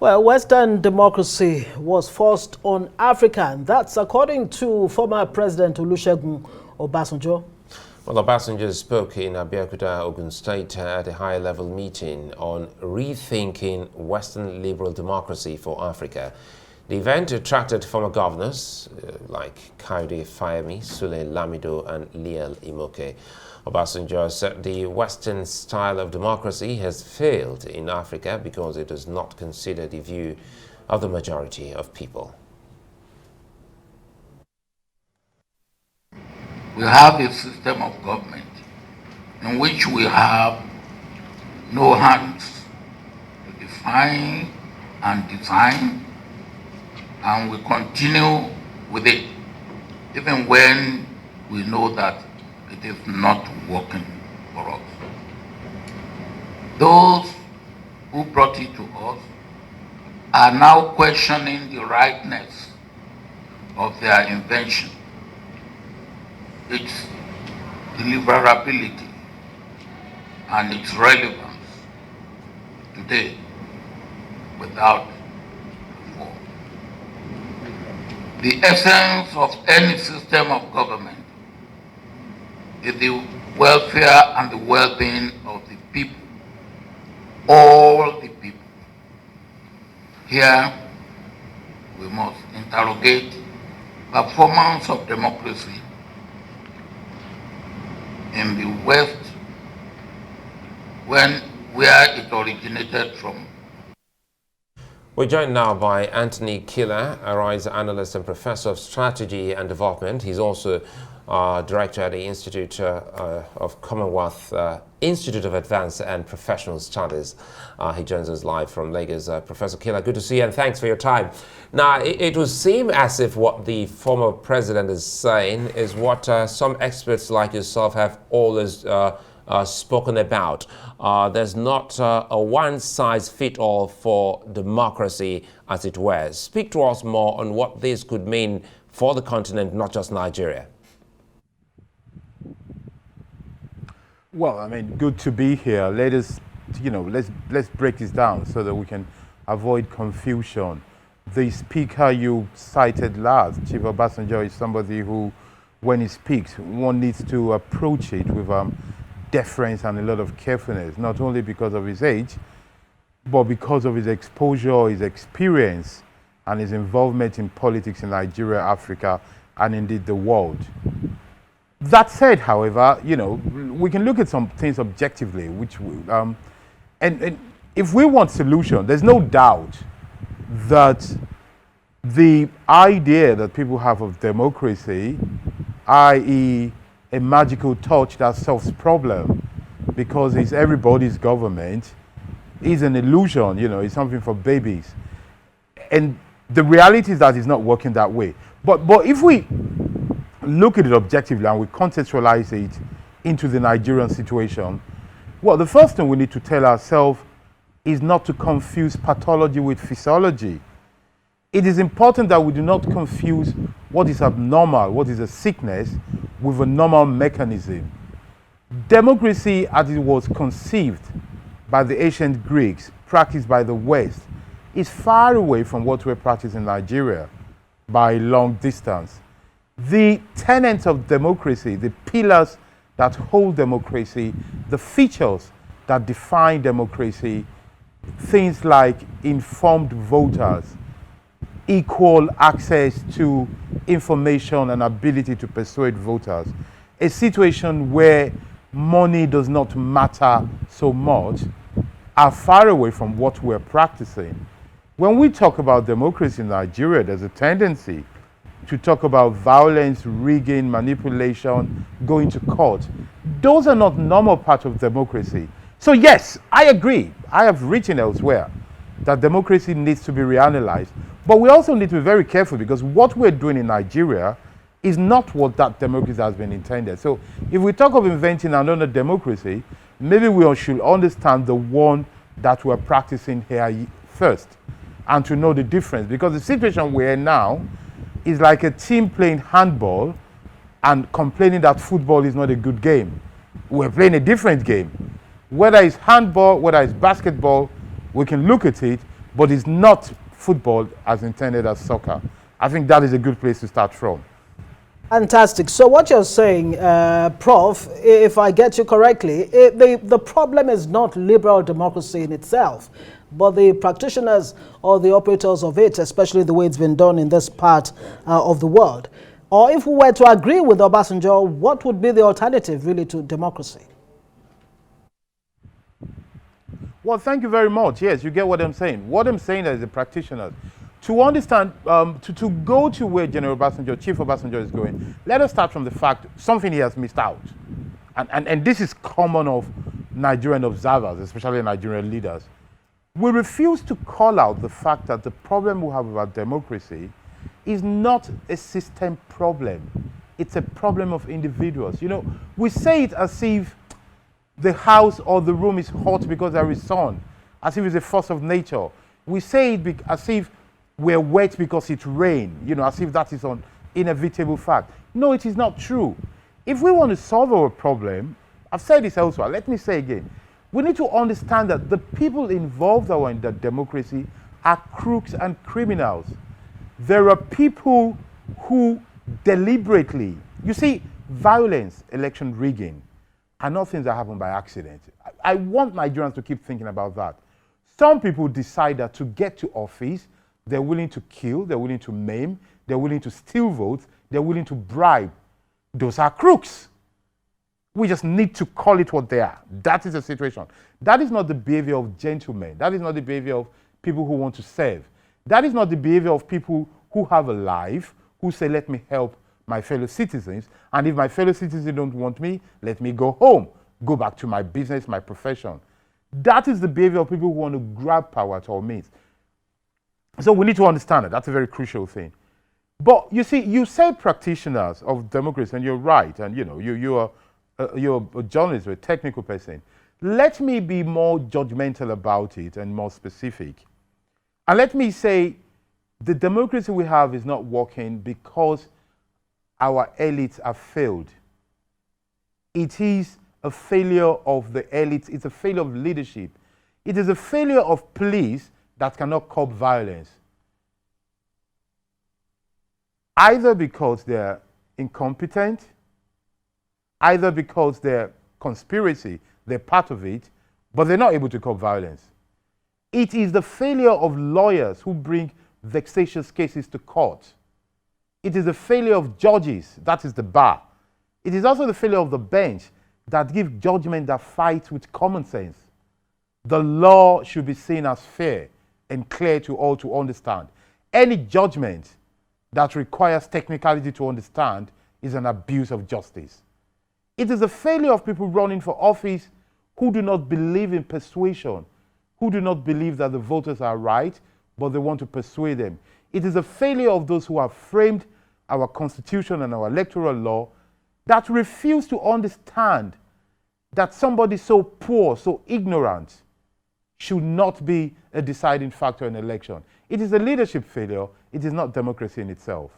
Well, Western democracy was forced on Africa, and that's according to former President Olusegun Obasanjo. Well, Obasanjo spoke in Abeokuta, Ogun State at a high-level meeting on rethinking Western liberal democracy for Africa. The event attracted former governors like Kayode Fayemi, Sule Lamido and Liel Imoke. Obasanjo said the Western style of democracy has failed in Africa because it does not consider the view of the majority of people. We have a system of government in which we have no hands to define and design, and we continue with it even when we know that it is not working for us. Those who brought it to us are now questioning the rightness of their invention, its deliverability, and its relevance today without reform. The essence of any system of government is the welfare and the well-being of the people, all the people. Here, we must interrogate performance of democracy in the West where it originated from. We're joined now by Anthony Kila, a Rise Analyst and Professor of Strategy and Development. He's also Director at the Institute of Commonwealth Institute of Advanced and Professional Studies. He joins us live from Lagos. Professor Kila, good to see you and thanks for your time. Now, it would seem as if what the former president is saying is what some experts like yourself have always spoken about. There's not a one-size-fits-all for democracy, as it were. Speak to us more on what this could mean for the continent, not just Nigeria. Well, I mean, good to be here. Let's break this down so that we can avoid confusion. The speaker you cited last, Chief Obasanjo, is somebody who, when he speaks, one needs to approach it with deference and a lot of carefulness, not only because of his age, but because of his exposure, his experience, and his involvement in politics in Nigeria, Africa, and indeed the world. That said, however, we can look at some things objectively, which and if we want solution, there's no doubt that the idea that people have of democracy, i.e. a magical touch that solves problem because it's everybody's government, is an illusion, it's something for babies. And the reality is that it's not working that way. But if we look at it objectively and we contextualize it into the Nigerian situation, well, the first thing we need to tell ourselves is not to confuse pathology with physiology. It is important that we do not confuse what is abnormal, what is a sickness, with a normal mechanism. Democracy, as it was conceived by the ancient Greeks, practiced by the West, is far away from what we're practicing in Nigeria by a long distance. The tenets of democracy, the pillars that hold democracy, the features that define democracy, things like informed voters, equal access to information and ability to persuade voters, a situation where money does not matter so much, are far away from what we're practicing. When we talk about democracy in Nigeria, there's a tendency to talk about violence, rigging, manipulation, going to court. Those are not normal parts of democracy. So yes, I agree. I have written elsewhere that democracy needs to be reanalyzed. But we also need to be very careful because what we're doing in Nigeria is not what that democracy has been intended. So if we talk of inventing another democracy, maybe we should understand the one that we're practicing here first and to know the difference. Because the situation we're in now is like a team playing handball and complaining that football is not a good game. We're playing a different game. Whether it's handball, whether it's basketball, we can look at it, but it's not football as intended as soccer. I think that is a good place to start from. Fantastic. So what you're saying, Prof, if I get you correctly, the problem is not liberal democracy in itself, but the practitioners or the operators of it, especially the way it's been done in this part of the world. Or if we were to agree with Obasanjo, what would be the alternative really to democracy? Well, thank you very much. Yes, you get what I'm saying. What I'm saying as a practitioner, to understand, to go to where General Obasanjo, Chief Obasanjo is going, let us start from the fact something he has missed out. And this is common of Nigerian observers, especially Nigerian leaders. We refuse to call out the fact that the problem we have about democracy is not a system problem. It's a problem of individuals. You know, we say it as if the house or the room is hot because there is sun, as if it's a force of nature. We say it as if we're wet because it rained, you know, as if that is an inevitable fact. No, it is not true. If we want to solve our problem, I've said this elsewhere, let me say again, we need to understand that the people involved in the democracy are crooks and criminals. There are people who deliberately, you see, violence, election rigging, are not things that happen by accident. I want Nigerians to keep thinking about that. Some people decide that to get to office, they're willing to kill, they're willing to maim, they're willing to steal votes, they're willing to bribe. Those are crooks. We just need to call it what they are. That is the situation. That is not the behavior of gentlemen. That is not the behavior of people who want to serve. That is not the behavior of people who have a life, who say, let me help my fellow citizens, and if my fellow citizens don't want me, let me go home, go back to my business, my profession. That is the behavior of people who want to grab power at all means. So we need to understand that. That's a very crucial thing. But you see, you say practitioners of democracy, and you're right, and you know, you're a journalist, you're a technical person. Let me be more judgmental about it and more specific. And let me say, the democracy we have is not working because our elites have failed. It is a failure of the elites. It's a failure of leadership. It is a failure of police that cannot curb violence. Either because they're incompetent, either because they're conspiracy, they're part of it, but they're not able to curb violence. It is the failure of lawyers who bring vexatious cases to court. It is the failure of judges, that is the bar. It is also the failure of the bench that give judgment that fights with common sense. The law should be seen as fair and clear to all to understand. Any judgment that requires technicality to understand is an abuse of justice. It is the failure of people running for office who do not believe in persuasion, who do not believe that the voters are right, but they want to persuade them. It is a failure of those who have framed our constitution and our electoral law that refuse to understand that somebody so poor, so ignorant, should not be a deciding factor in an election. It is a leadership failure. It is not democracy in itself.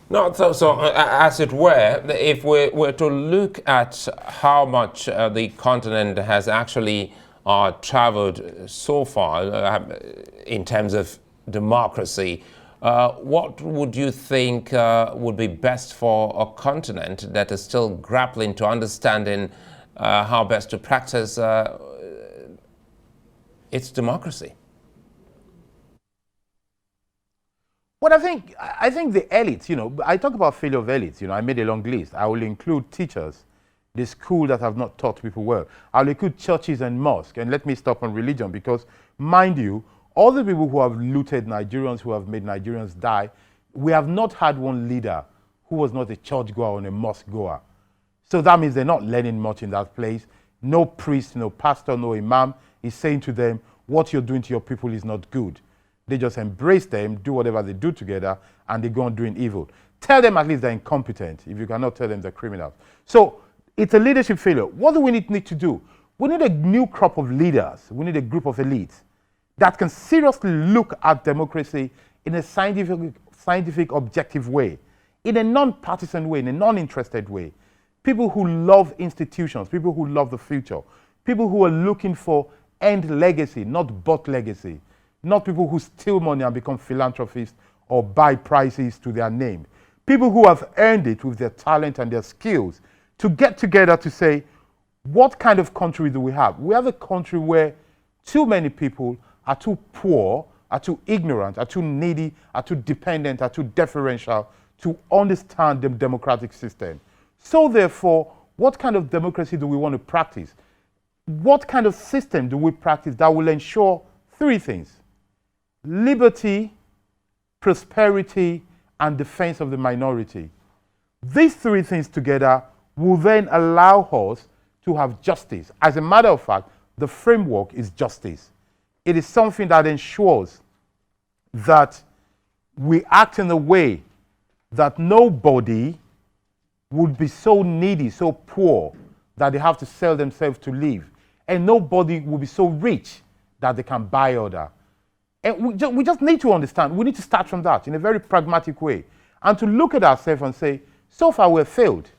No, so as it were, if we were to look at how much the continent has actually traveled so far in terms of democracy, what would you think would be best for a continent that is still grappling to understanding how best to practice its democracy? Well, I think the elites, you know, I talk about failure of elites, you know, I made a long list. I will include teachers, the school that have not taught people well. I'll include churches and mosques, and let me stop on religion because, mind you, all the people who have looted Nigerians, who have made Nigerians die, we have not had one leader who was not a church goer and a mosque goer. So that means they're not learning much in that place. No priest, no pastor, no imam is saying to them, what you're doing to your people is not good. They just embrace them, do whatever they do together, and they go on doing evil. Tell them at least they're incompetent if you cannot tell them they're criminals. So it's a leadership failure. What do we need to do? We need a new crop of leaders. We need a group of elites that can seriously look at democracy in a scientific, objective way, in a non-partisan way, in a non-interested way. People who love institutions, people who love the future, people who are looking for end legacy, not but legacy. not people who steal money and become philanthropists or buy prizes to their name. People who have earned it with their talent and their skills to get together to say, what kind of country do we have? We have a country where too many people are too poor, are too ignorant, are too needy, are too dependent, are too deferential to understand the democratic system. So therefore, what kind of democracy do we want to practice? What kind of system do we practice that will ensure three things: liberty, prosperity, and defense of the minority? These three things together will then allow us to have justice. As a matter of fact, the framework is justice. It is something that ensures that we act in a way that nobody would be so needy, so poor, that they have to sell themselves to live. And nobody will be so rich that they can buy other. And we just need to understand, we need to start from that in a very pragmatic way. And to look at ourselves and say, so far we've failed.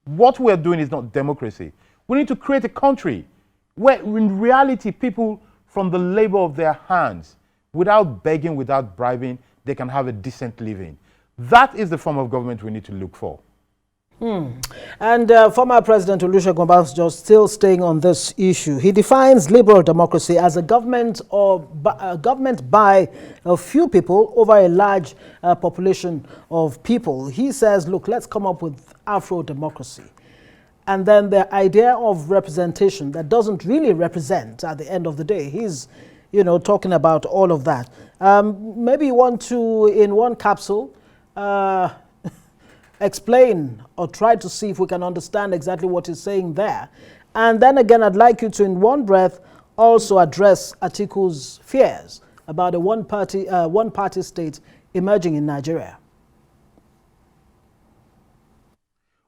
What we're doing is not democracy. We need to create a country where in reality people from the labor of their hands, without begging, without bribing, they can have a decent living. That is the form of government we need to look for. And former President Olusegun Obasanjo, still staying on this issue, he defines liberal democracy as a government by a few people over a large population of people. He says, look, let's come up with Afro-democracy. And then the idea of representation that doesn't really represent at the end of the day. He's, talking about all of that. Maybe you want to, in one capsule, explain or try to see if we can understand exactly what he's saying there. And then again, I'd like you to, in one breath, also address Atiku's fears about a one-party state emerging in Nigeria.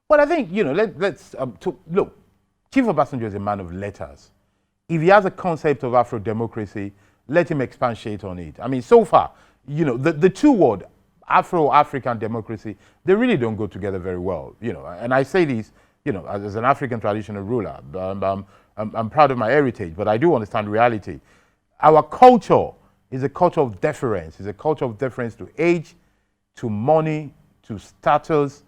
Well, I think, let's look, Chief Obasanjo is a man of letters. If he has a concept of Afro-democracy, let him expatiate on it. I mean, so far, the two words, Afro-African democracy, they really don't go together very well, And I say this, as an African traditional ruler. I'm proud of my heritage, but I do understand reality. Our culture is a culture of deference. It's a culture of deference to age, to money, to status,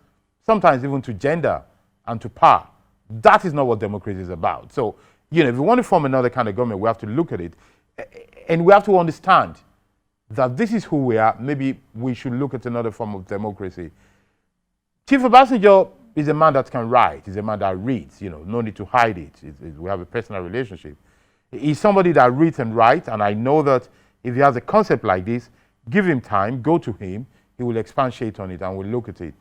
sometimes even to gender and to power. That is not what democracy is about. So, if we want to form another kind of government, we have to look at it. And we have to understand that this is who we are. Maybe we should look at another form of democracy. Chief Obasanjo is a man that can write. He's a man that reads, no need to hide it. We have a personal relationship. He's somebody that reads and writes, and I know that if he has a concept like this, give him time, go to him, he will expatiate on it and we'll look at it.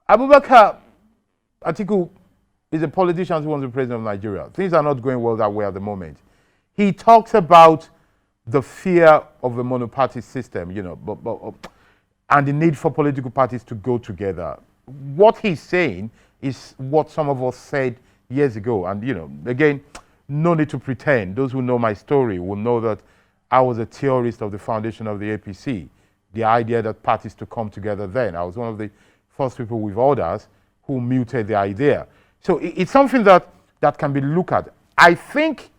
Abubakar Atiku is a politician who wants to be president of Nigeria. Things are not going well that way at the moment. He talks about the fear of a monoparty system, and the need for political parties to go together. What he's saying is what some of us said years ago. And, again, no need to pretend. Those who know my story will know that I was a theorist of the foundation of the APC, the idea that parties to come together then. I was one of the first people with others who muted the idea. So it's something that can be looked at. I think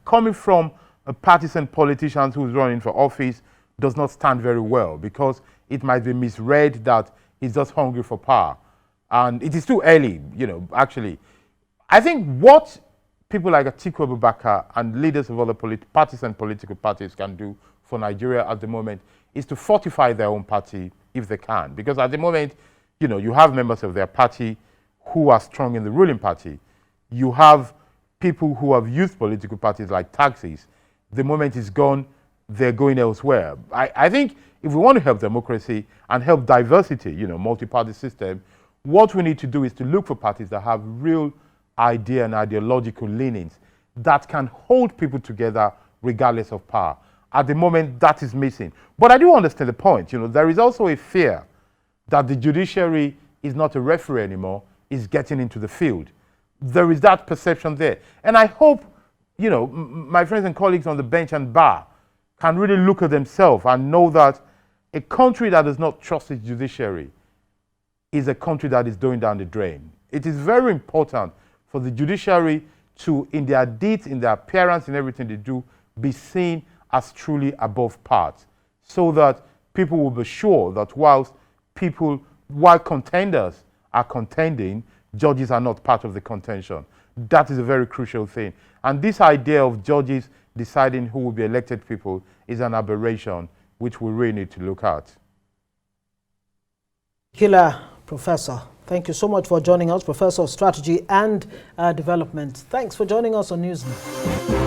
coming from a partisan politician who's running for office does not stand very well, because it might be misread that he's just hungry for power. And it is too early, actually. I think what people like Atiku Abubakar and leaders of other partisan political parties can do for Nigeria at the moment is to fortify their own party if they can. Because at the moment, you have members of their party who are strong in the ruling party. You have people who have used political parties like taxis. The moment is gone, they're going elsewhere. I think if we want to help democracy and help diversity, multi-party system, what we need to do is to look for parties that have real idea and ideological leanings that can hold people together regardless of power. At the moment, that is missing. But I do understand the point. There is also a fear that the judiciary is not a referee anymore, is getting into the field. There is that perception there. And I hope, my friends and colleagues on the bench and bar can really look at themselves and know that a country that does not trust its judiciary is a country that is going down the drain. It is very important for the judiciary to, in their deeds, in their appearance, in everything they do, be seen as truly above par, so that people will be sure that while contenders are contending, judges are not part of the contention. That is a very crucial thing. And this idea of judges deciding who will be elected people is an aberration which we really need to look at. Kila, Professor, thank you so much for joining us, Professor of Strategy and Development. Thanks for joining us on Newsnet.